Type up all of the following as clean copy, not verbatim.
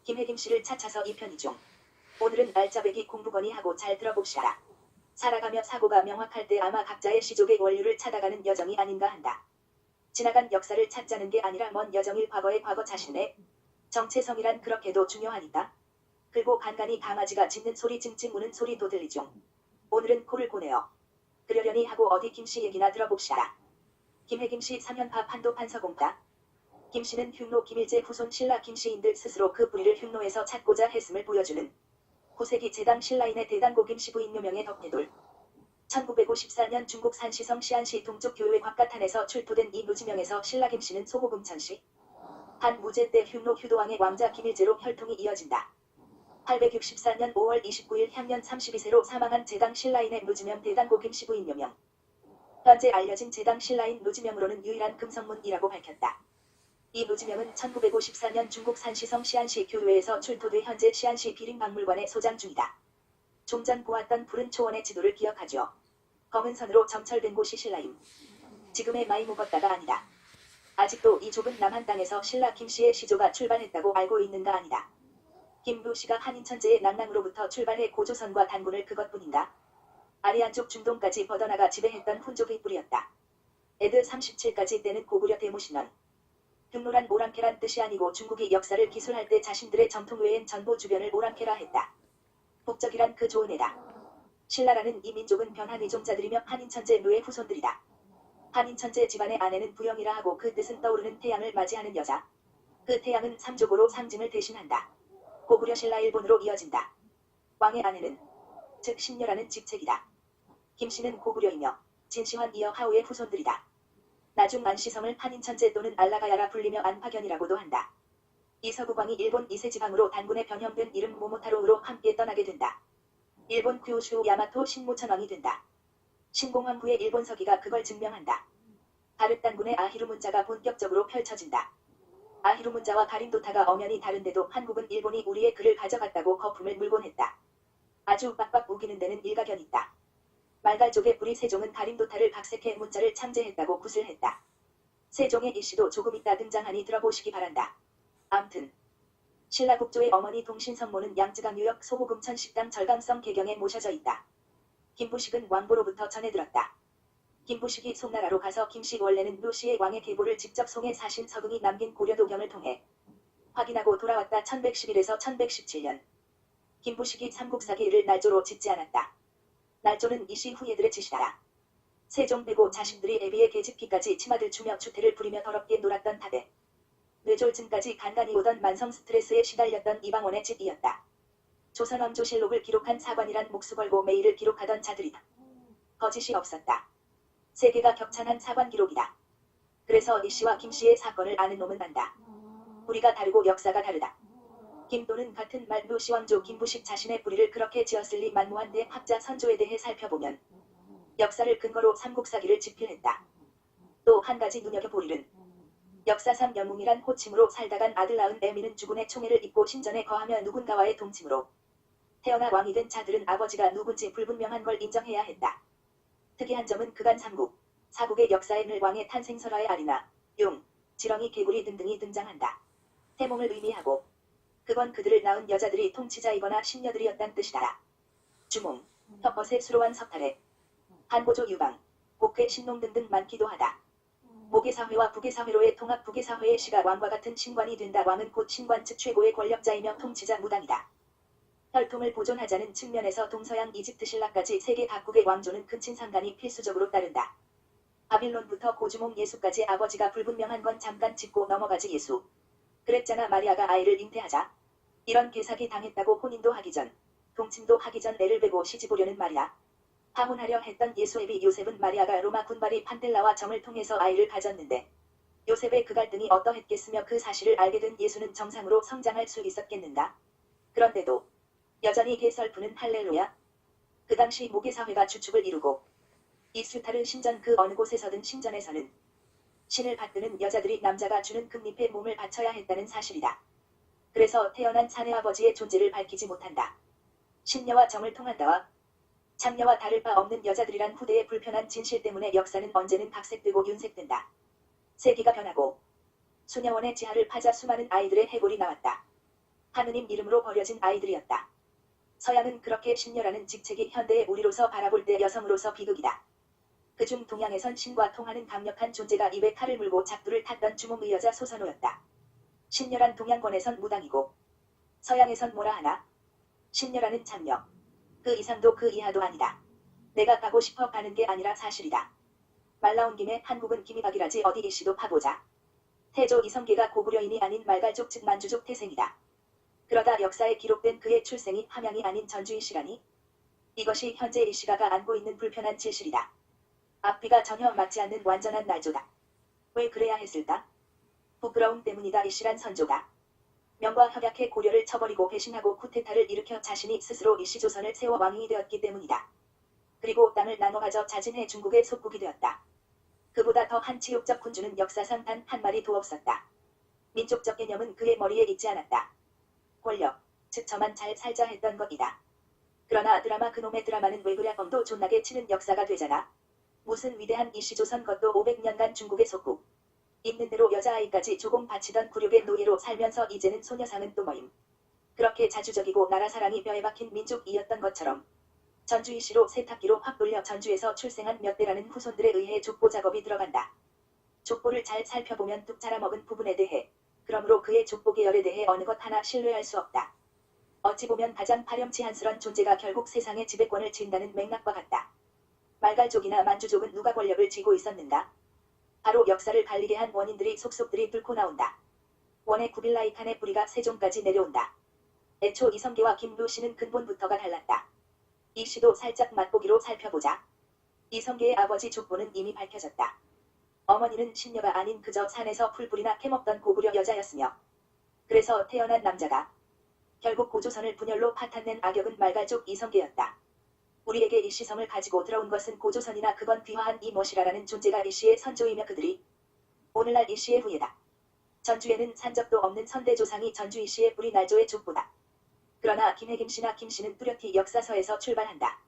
김혜김 씨를 찾아서 2편 2중. 오늘은 알짜배기 공부거니 하고 잘 들어봅시다. 살아가며 사고가 명확할 때 아마 각자의 시족의 원류를 찾아가는 여정이 아닌가 한다. 지나간 역사를 찾자는 게 아니라 먼 여정일 과거의 과거 자신의 정체성이란 그렇게도 중요하니까. 그리고 간간히 강아지가 짖는 소리 찡찡 우는 소리도 들리중. 오늘은 코를 고네요. 그러려니 하고 어디 김씨 얘기나 들어봅시다. 김혜김씨 3연파 판도 판서공다. 김씨는 흉노 김일제 후손 신라 김씨인들 스스로 그 뿌리를 흉노에서 찾고자 했음을 보여주는 9세기 제당 신라인의 대단고 김씨 부인 묘명의 덕태돌. 1954년 중국 산시성 시안시 동쪽 교회 곽가탄에서 출토된 이 묘지명에서 신라 김씨는 소고금천씨 한 무제 때 흉노 휴도왕의 왕자 김일제로 혈통이 이어진다. 864년 5월 29일 향년 32세로 사망한 제당 신라인의 묘지명 대단고 김씨 부인 묘명. 현재 알려진 제당 신라인 묘지명으로는 유일한 금성문이라고 밝혔다. 이 묘지명은 1954년 중국 산시성 시안시 교회에서 출토돼 현재 시안시 비림박물관에 소장 중이다. 종전 보았던 푸른 초원의 지도를 기억하죠. 검은 선으로 점철된 곳이 신라임. 지금의 마이 먹었다가 아니다. 아직도 이 좁은 남한 땅에서 신라 김씨의 시조가 출발했다고 알고 있는가 아니다. 김부씨가 한인천재의 낭랑으로부터 출발해 고조선과 단군을 그것뿐인가. 아리안족 중동까지 뻗어나가 지배했던 훈족의 뿌리였다. 에드 37까지 때는 고구려 대모신원. 흉노란 오랑캐란 뜻이 아니고 중국이 역사를 기술할 때 자신들의 정통 외엔 전보 주변을 오랑캐라 했다. 북적이란 그 좋은 애다. 신라라는 이 민족은 변한 이종자들이며 한인천재 묘의 후손들이다. 한인천재 집안의 아내는 부영이라 하고 그 뜻은 떠오르는 태양을 맞이하는 여자. 그 태양은 삼족으로 상징을 대신한다. 고구려 신라 일본으로 이어진다. 왕의 아내는 즉 신녀라는 직책이다. 김씨는 고구려이며 진시환 이어 하우의 후손들이다. 나중 안시성을 한인천재 또는 알라가야라 불리며 안파견이라고도 한다. 이서구광이 일본 이세지방으로 단군에 변형된 이름 모모타로로 함께 떠나게 된다. 일본 규슈 야마토 신무천왕이 된다. 신공황 후에 일본 서기가 그걸 증명한다. 가르 단군의 아히루 문자가 본격적으로 펼쳐진다. 아히루 문자와 가림도타가 엄연히 다른데도 한국은 일본이 우리의 글을 가져갔다고 거품을 물곤 했다. 아주 빡빡 우기는 데는 일가견 있다. 말갈족의 뿌리 세종은 가림도타를 각색해 문자를 창제했다고 구슬했다. 세종의 일시도 조금 있다 등장하니 들어보시기 바란다. 암튼 신라 국조의 어머니 동신성모는 양쯔강 뉴역 소고금천 식당 절강성 개경에 모셔져 있다. 김부식은 왕보로부터 전해 들었다. 김부식이 송나라로 가서 김씨 원래는 묘씨의 왕의 계보를 직접 송해 사신 서극이 남긴 고려도경을 통해 확인하고 돌아왔다. 1111에서 1117년. 김부식이 삼국사기를 날조로 짓지 않았다. 날조는 이시 후예들의 짓이다. 세종 빼고 자신들이 애비의 계집기까지 치마들 추며 추태를 부리며 더럽게 놀았던 탓에 뇌졸증까지 간간히 오던 만성 스트레스에 시달렸던 이방원의 짓이었다. 조선왕조실록을 기록한 사관이란 목수 걸고 매일을 기록하던 자들이다. 거짓이 없었다. 세계가 격찬한 사관 기록이다. 그래서 이씨와 김씨의 사건을 아는 놈은 안다. 우리가 다르고 역사가 다르다. 김도는 같은 말 묘시왕조 김부식 자신의 뿌리를 그렇게 지었을 리 만무한데 학자 선조에 대해 살펴보면 역사를 근거로 삼국사기를 집필했다. 또 한 가지 눈여겨보리는 역사상 영웅이란 호칭으로 살다간 아들 낳은 애미는 주군의 총애를 입고 신전에 거하며 누군가와의 동침으로 태어나 왕이 된 자들은 아버지가 누군지 불분명한 걸 인정해야 했다. 특이한 점은 그간 삼국, 사국의 역사에 늘 왕의 탄생설화의 아리나, 용, 지렁이 개구리 등등이 등장한다. 태몽을 의미하고 그건 그들을 낳은 여자들이 통치자이거나 신녀들이었단 뜻이다. 주몽, 혓벗에 수로한 석탈에 한고조 유방, 복회 신농 등등 많기도 하다. 모계사회와 부계사회로의 통합 부계사회의 시가 왕과 같은 신관이 된다. 왕은 곧 신관 측 최고의 권력자이며 통치자 무당이다. 혈통을 보존하자는 측면에서 동서양 이집트 신라까지 세계 각국의 왕조는 근친상간이 필수적으로 따른다. 바빌론부터 고주몽 예수까지 아버지가 불분명한 건 잠깐 짚고 넘어가지. 예수 그랬잖아. 마리아가 아이를 잉태하자 이런 개사기 당했다고 혼인도 하기 전, 동침도 하기 전 애를 베고 시집오려는 말이야. 하혼하려 했던 예수애비 요셉은 마리아가 로마 군발이 판텔라와 정을 통해서 아이를 가졌는데 요셉의 그 갈등이 어떠했겠으며 그 사실을 알게 된 예수는 정상으로 성장할 수 있었겠는가. 그런데도 여전히 개설푸는 할렐루야. 그 당시 모계사회가 주축을 이루고 이스타르 신전 그 어느 곳에서든 신전에서는 신을 받드는 여자들이 남자가 주는 금잎에 몸을 바쳐야 했다는 사실이다. 그래서 태어난 사내아버지의 존재를 밝히지 못한다. 신녀와 정을 통한다와 창녀와 다를 바 없는 여자들이란 후대의 불편한 진실 때문에 역사는 언제는 각색되고 윤색된다. 세기가 변하고 수녀원의 지하를 파자 수많은 아이들의 해골이 나왔다. 하느님 이름으로 버려진 아이들이었다. 서양은 그렇게 신녀라는 직책이 현대의 우리로서 바라볼 때 여성으로서 비극이다. 그중 동양에선 신과 통하는 강력한 존재가 입에 칼을 물고 작두를 탔던 주몽의 여자 소선호였다. 신녀란 동양권에선 무당이고 서양에선 뭐라 하나? 신녀라는 장녀. 그 이상도 그 이하도 아니다. 내가 가고 싶어 가는 게 아니라 사실이다. 말 나온 김에 한국은 기미박이라지 어디 이씨도 파보자. 태조 이성계가 고구려인이 아닌 말갈족 즉 만주족 태생이다. 그러다 역사에 기록된 그의 출생이 함양이 아닌 전주 이씨라니? 이것이 현재 이씨가가 안고 있는 불편한 진실이다. 앞뒤가 전혀 맞지 않는 완전한 날조다. 왜 그래야 했을까? 부끄러움 때문이다. 이씨란 선조가 명과 협약해 고려를 쳐버리고 배신하고 쿠데타를 일으켜 자신이 스스로 이씨 조선을 세워 왕이 되었기 때문이다. 그리고 땅을 나눠 가져 자진해 중국의 속국이 되었다. 그보다 더한 치욕적 군주는 역사상 단 한 마리도 없었다. 민족적 개념은 그의 머리에 있지 않았다. 권력, 즉 저만 잘 살자 했던 것이다. 그러나 드라마 그놈의 드라마는 왜 그랴 뻥도 존나게 치는 역사가 되잖아. 무슨 위대한 이씨조선 것도 500년간 중국의 속국. 있는 대로 여자아이까지 조공 바치던 굴욕의 노예로 살면서 이제는 소녀상은 또 뭐임. 그렇게 자주적이고 나라 사랑이 뼈에 박힌 민족이었던 것처럼 전주 이씨로 세탁기로 확 돌려 전주에서 출생한 몇 대라는 후손들에 의해 족보 작업이 들어간다. 족보를 잘 살펴보면 뚝 자라먹은 부분에 대해, 그러므로 그의 족보 계열에 대해 어느 것 하나 신뢰할 수 없다. 어찌 보면 가장 파렴치한스런 존재가 결국 세상의 지배권을 쥔다는 맥락과 같다. 말갈족이나 만주족은 누가 권력을 쥐고 있었는가? 바로 역사를 갈리게 한 원인들이 속속들이 뚫고 나온다. 원의 구빌라이칸의 뿌리가 세종까지 내려온다. 애초 이성계와 김부씨는 근본부터가 달랐다. 이 시도 살짝 맛보기로 살펴보자. 이성계의 아버지 족보는 이미 밝혀졌다. 어머니는 신녀가 아닌 그저 산에서 풀뿌리나 캐먹던 고구려 여자였으며, 그래서 태어난 남자가 결국 고조선을 분열로 파탄낸 악역은 말갈족 이성계였다. 우리에게 이 시성을 가지고 들어온 것은 고조선이나 그건 귀화한 이 모시라라는 존재가 이 시의 선조이며 그들이 오늘날 이 시의 후예다. 전주에는 산적도 없는 선대조상이 전주 이 시의 뿌리 날조의 족보다. 그러나 김해김씨나 김씨는 뚜렷이 역사서에서 출발한다.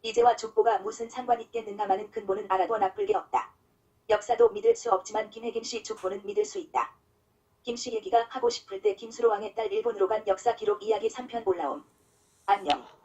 이제와 족보가 무슨 상관 있겠는가마는 근본은 알아도 나쁠 게 없다. 역사도 믿을 수 없지만 김해김씨 족보는 믿을 수 있다. 김씨 얘기가 하고 싶을 때 김수로왕의 딸 일본으로 간 역사 기록 이야기 3편 올라옴. 안녕.